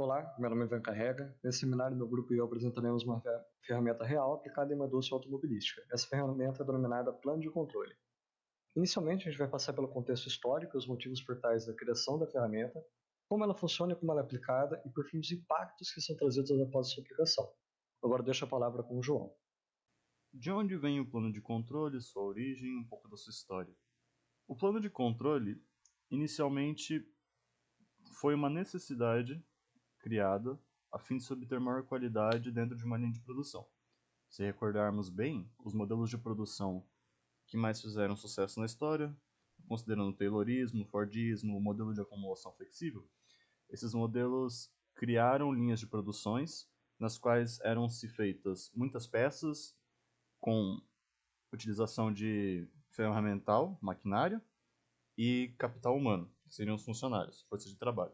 Olá, meu nome é Ivan Carrega. Nesse seminário, meu grupo e eu apresentaremos uma ferramenta real aplicada em uma indústria automobilística. Essa ferramenta é denominada plano de controle. Inicialmente, a gente vai passar pelo contexto histórico e os motivos por trás da criação da ferramenta, como ela funciona e como ela é aplicada, e por fim os impactos que são trazidos após sua aplicação. Agora deixo a palavra com o João. De onde vem o plano de controle, sua origem, um pouco da sua história? O plano de controle, inicialmente, foi uma necessidade criada a fim de se obter maior qualidade dentro de uma linha de produção. Se recordarmos bem, os modelos de produção que mais fizeram sucesso na história, considerando o Taylorismo, o Fordismo, o modelo de acumulação flexível, esses modelos criaram linhas de produções nas quais eram-se feitas muitas peças com utilização de ferramental, maquinário e capital humano, que seriam os funcionários, força de trabalho.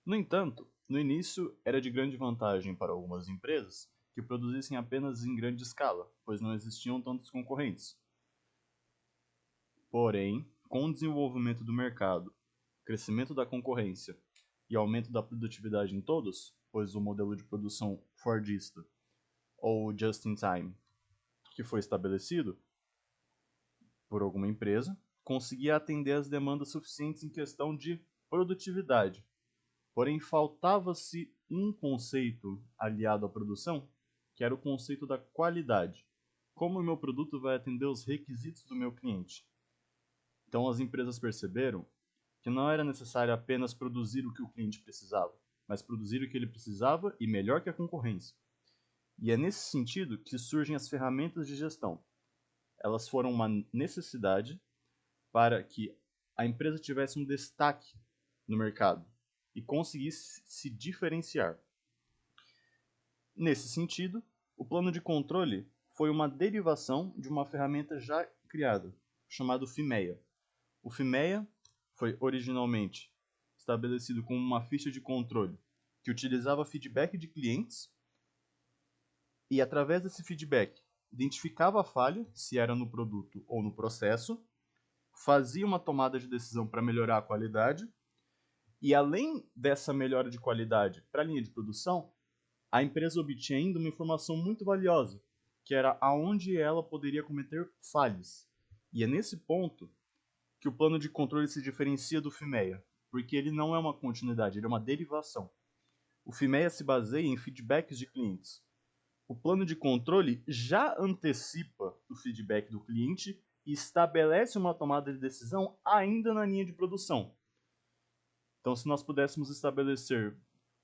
No entanto, no início era de grande vantagem para algumas empresas que produzissem apenas em grande escala, pois não existiam tantos concorrentes. Porém, com o desenvolvimento do mercado, crescimento da concorrência e aumento da produtividade em todos, pois o modelo de produção fordista ou just-in-time que foi estabelecido por alguma empresa, conseguia atender às demandas suficientes em questão de produtividade. Porém, faltava-se um conceito aliado à produção, que era o conceito da qualidade. Como o meu produto vai atender os requisitos do meu cliente? Então, as empresas perceberam que não era necessário apenas produzir o que o cliente precisava, mas produzir o que ele precisava e melhor que a concorrência. E é nesse sentido que surgem as ferramentas de gestão. Elas foram uma necessidade para que a empresa tivesse um destaque no mercado e conseguisse se diferenciar. Nesse sentido, o plano de controle foi uma derivação de uma ferramenta já criada, chamado FIMEA. O FIMEA foi originalmente estabelecido como uma ficha de controle que utilizava feedback de clientes e, através desse feedback, identificava a falha, se era no produto ou no processo, fazia uma tomada de decisão para melhorar a qualidade e, além dessa melhora de qualidade para a linha de produção, a empresa obtinha ainda uma informação muito valiosa, que era aonde ela poderia cometer falhas. E é nesse ponto que o plano de controle se diferencia do FIMEA, porque ele não é uma continuidade, ele é uma derivação. O FIMEA se baseia em feedbacks de clientes. O plano de controle já antecipa o feedback do cliente e estabelece uma tomada de decisão ainda na linha de produção. Então, se nós pudéssemos estabelecer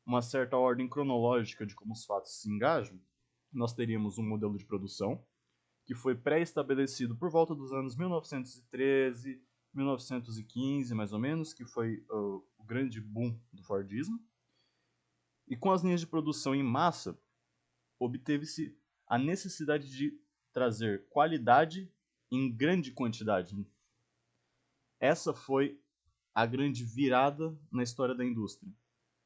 uma certa ordem cronológica de como os fatos se engajam, nós teríamos um modelo de produção que foi pré-estabelecido por volta dos anos 1913, 1915, mais ou menos, que foi o grande boom do Fordismo. E com as linhas de produção em massa, obteve-se a necessidade de trazer qualidade em grande quantidade. Essa foi a grande virada na história da indústria.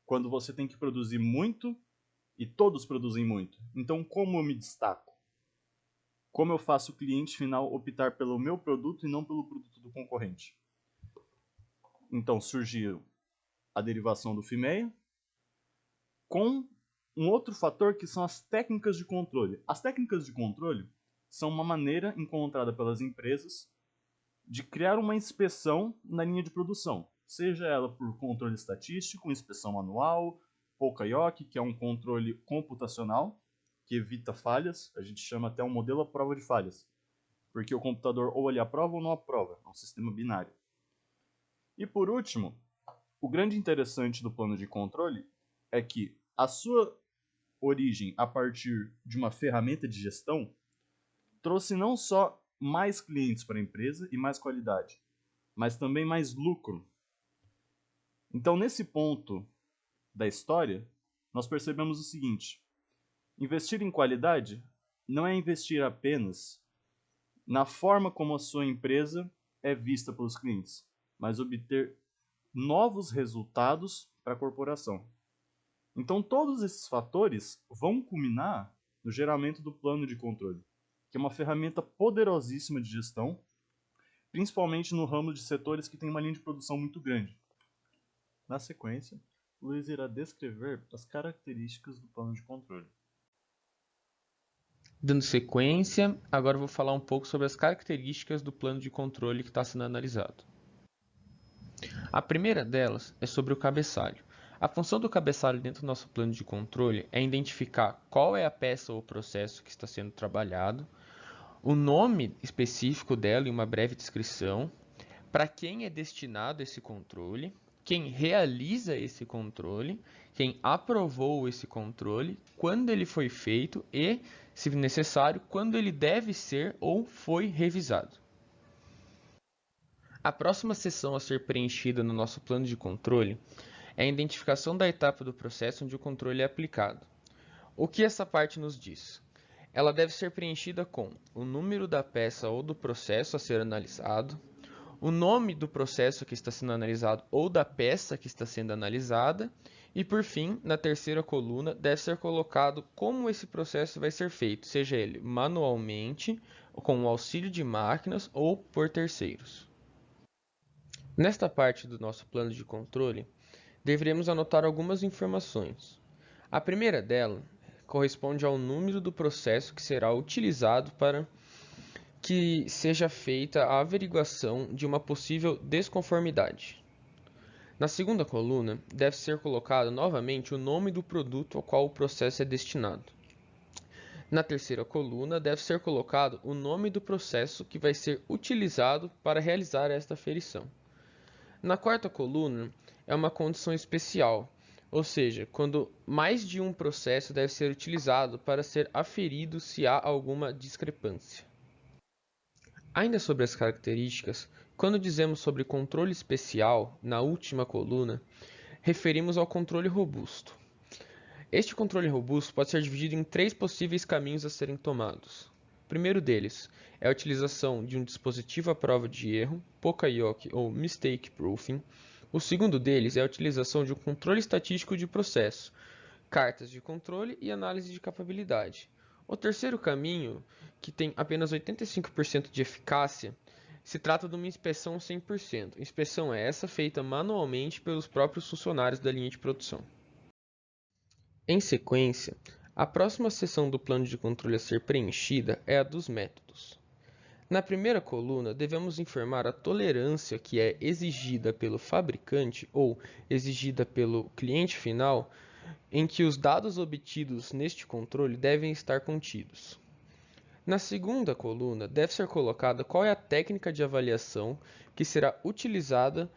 Quando você tem que produzir muito e todos produzem muito. Então, como eu me destaco? Como eu faço o cliente final optar pelo meu produto e não pelo produto do concorrente? Então, surgiu a derivação do FIMEA com um outro fator que são as técnicas de controle. As técnicas de controle são uma maneira encontrada pelas empresas de criar uma inspeção na linha de produção, seja ela por controle estatístico, inspeção manual, Poka-Yoke, que é um controle computacional que evita falhas, a gente chama até um modelo à prova de falhas, porque o computador ou ele aprova ou não aprova, é um sistema binário. E por último, o grande interessante do plano de controle é que a sua origem a partir de uma ferramenta de gestão trouxe não só mais clientes para a empresa e mais qualidade, mas também mais lucro. Então, nesse ponto da história, nós percebemos o seguinte: investir em qualidade não é investir apenas na forma como a sua empresa é vista pelos clientes, mas obter novos resultados para a corporação. Então, todos esses fatores vão culminar no geramento do plano de controle, que é uma ferramenta poderosíssima de gestão, principalmente no ramo de setores que tem uma linha de produção muito grande. Na sequência, Luiz irá descrever as características do plano de controle. Dando sequência, agora eu vou falar um pouco sobre as características do plano de controle que está sendo analisado. A primeira delas é sobre o cabeçalho. A função do cabeçalho dentro do nosso plano de controle é identificar qual é a peça ou processo que está sendo trabalhado, o nome específico dela e uma breve descrição, para quem é destinado esse controle, quem realiza esse controle, quem aprovou esse controle, quando ele foi feito e, se necessário, quando ele deve ser ou foi revisado. A próxima seção a ser preenchida no nosso plano de controle é a identificação da etapa do processo onde o controle é aplicado. O que essa parte nos diz? Ela deve ser preenchida com o número da peça ou do processo a ser analisado, o nome do processo que está sendo analisado ou da peça que está sendo analisada, e por fim, na terceira coluna, deve ser colocado como esse processo vai ser feito, seja ele manualmente, com o auxílio de máquinas ou por terceiros. Nesta parte do nosso plano de controle, deveremos anotar algumas informações. A primeira dela corresponde ao número do processo que será utilizado para que seja feita a averiguação de uma possível desconformidade. Na segunda coluna, deve ser colocado novamente o nome do produto ao qual o processo é destinado. Na terceira coluna, deve ser colocado o nome do processo que vai ser utilizado para realizar esta aferição. Na quarta coluna, é uma condição especial, ou seja, quando mais de um processo deve ser utilizado para ser aferido se há alguma discrepância. Ainda sobre as características, quando dizemos sobre controle especial, na última coluna, referimos ao controle robusto. Este controle robusto pode ser dividido em 3 possíveis caminhos a serem tomados. O primeiro deles é a utilização de um dispositivo à prova de erro, Poka-yoke ou Mistake Proofing. O segundo deles é a utilização de um controle estatístico de processo, cartas de controle e análise de capabilidade. O terceiro caminho, que tem apenas 85% de eficácia, se trata de uma inspeção 100%. Inspeção essa feita manualmente pelos próprios funcionários da linha de produção. Em sequência, a próxima seção do plano de controle a ser preenchida é a dos métodos. Na primeira coluna, devemos informar a tolerância que é exigida pelo fabricante ou exigida pelo cliente final em que os dados obtidos neste controle devem estar contidos. Na segunda coluna, deve ser colocada qual é a técnica de avaliação que será utilizada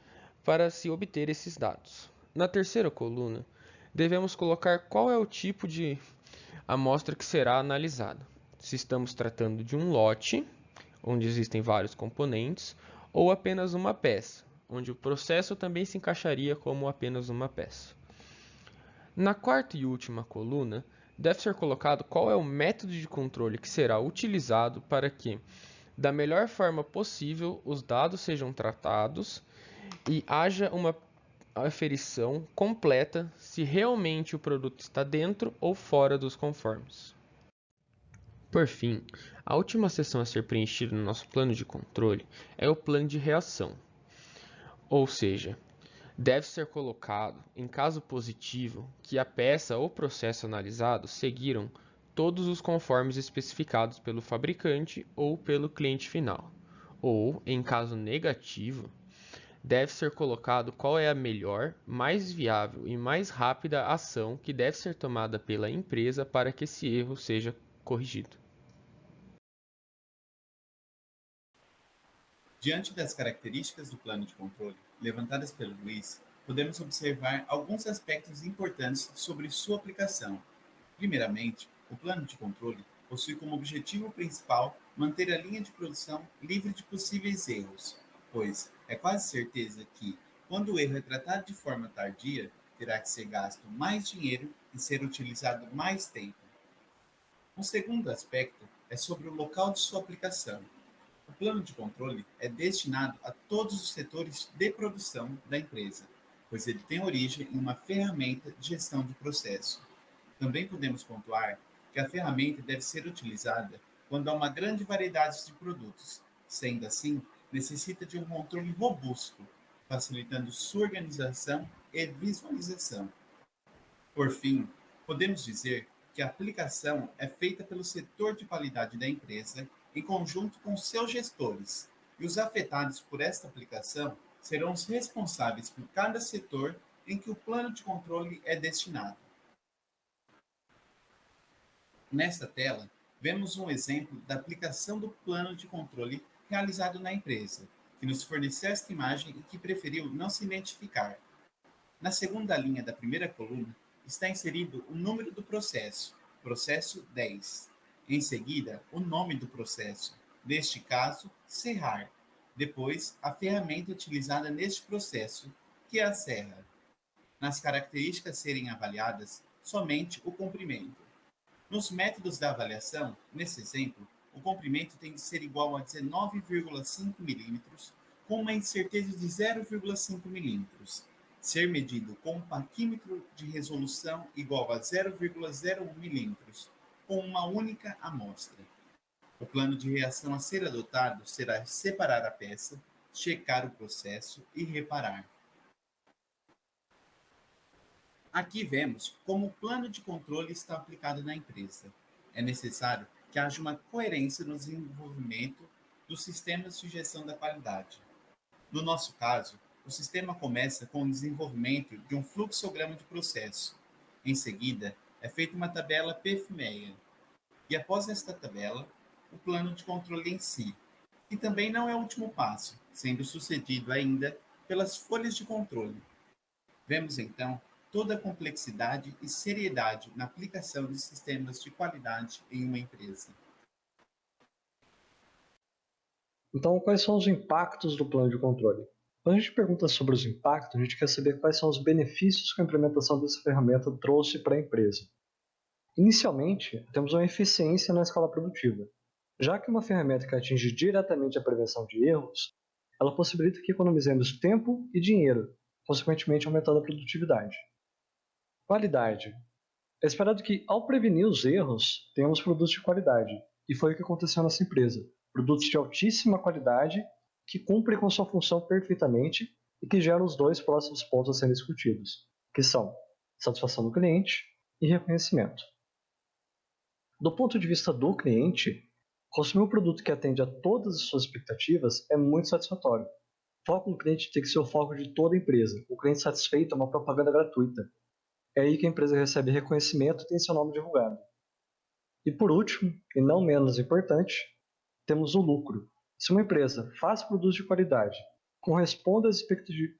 para se obter esses dados. Na terceira coluna, devemos colocar qual é o tipo de amostra que será analisada. Se estamos tratando de um lote, onde existem vários componentes, ou apenas uma peça, onde o processo também se encaixaria como apenas uma peça. Na quarta e última coluna, deve ser colocado qual é o método de controle que será utilizado para que, da melhor forma possível, os dados sejam tratados e haja uma aferição completa se realmente o produto está dentro ou fora dos conformes. Por fim, a última seção a ser preenchida no nosso plano de controle é o plano de reação, ou seja, deve ser colocado, em caso positivo, que a peça ou processo analisado seguiram todos os conformes especificados pelo fabricante ou pelo cliente final, ou, em caso negativo, deve ser colocado qual é a melhor, mais viável e mais rápida ação que deve ser tomada pela empresa para que esse erro seja corrigido. Diante das características do plano de controle levantadas pelo Luiz, podemos observar alguns aspectos importantes sobre sua aplicação. Primeiramente, o plano de controle possui como objetivo principal manter a linha de produção livre de possíveis erros, pois é quase certeza que, quando o erro é tratado de forma tardia, terá que ser gasto mais dinheiro e ser utilizado mais tempo. Um segundo aspecto é sobre o local de sua aplicação. O plano de controle é destinado a todos os setores de produção da empresa, pois ele tem origem em uma ferramenta de gestão de processo. Também podemos pontuar que a ferramenta deve ser utilizada quando há uma grande variedade de produtos. Sendo assim, necessita de um controle robusto, facilitando sua organização e visualização. Por fim, podemos dizer que a aplicação é feita pelo setor de qualidade da empresa em conjunto com seus gestores, e os afetados por esta aplicação serão os responsáveis por cada setor em que o plano de controle é destinado. Nesta tela, vemos um exemplo da aplicação do plano de controle realizado na empresa, que nos forneceu esta imagem e que preferiu não se identificar. Na segunda linha da primeira coluna, está inserido o número do processo 10. Em seguida, o nome do processo, neste caso, serrar. Depois, a ferramenta utilizada neste processo, que é a serra. Nas características a serem avaliadas, somente o comprimento. Nos métodos da avaliação, nesse exemplo, o comprimento tem de ser igual a 19,5 mm, com uma incerteza de 0,5 mm. Ser medido com um paquímetro de resolução igual a 0,01 mm, com uma única amostra. O plano de reação a ser adotado será separar a peça, checar o processo e reparar. Aqui vemos como o plano de controle está aplicado na empresa. É necessário que haja uma coerência no desenvolvimento dos sistemas de gestão da qualidade. No nosso caso, o sistema começa com o desenvolvimento de um fluxograma de processo. Em seguida, é feita uma tabela PFMEA. E após esta tabela, o plano de controle em si, que também não é o último passo, sendo sucedido ainda pelas folhas de controle. Vemos então toda a complexidade e seriedade na aplicação de sistemas de qualidade em uma empresa. Então, quais são os impactos do plano de controle? Quando a gente pergunta sobre os impactos, a gente quer saber quais são os benefícios que a implementação dessa ferramenta trouxe para a empresa. Inicialmente, temos uma eficiência na escala produtiva. Já que uma ferramenta que atinge diretamente a prevenção de erros, ela possibilita que economizemos tempo e dinheiro, consequentemente aumentando a produtividade. Qualidade. É esperado que, ao prevenir os erros, tenhamos produtos de qualidade, e foi o que aconteceu nessa empresa. Produtos de altíssima qualidade, que cumprem com sua função perfeitamente e que geram os dois próximos pontos a serem discutidos, que são satisfação do cliente e reconhecimento. Do ponto de vista do cliente, consumir um produto que atende a todas as suas expectativas é muito satisfatório. O foco no cliente tem que ser o foco de toda a empresa. O cliente satisfeito é uma propaganda gratuita. É aí que a empresa recebe reconhecimento e tem seu nome divulgado. E por último, e não menos importante, temos o lucro. Se uma empresa faz produtos de qualidade, corresponde às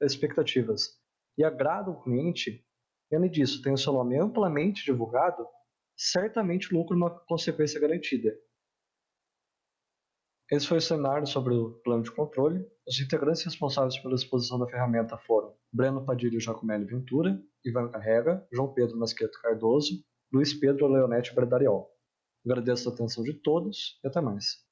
expectativas e agrada o cliente, e além disso tem o seu nome amplamente divulgado, certamente o lucro é uma consequência garantida. Esse foi o seminário sobre o plano de controle. Os integrantes responsáveis pela exposição da ferramenta foram Breno Padilha Giacomelli Ventura, Ivan Carrega, João Pedro Masqueto Cardoso, Luiz Pedro Leonete Bredariol. Agradeço a atenção de todos e até mais.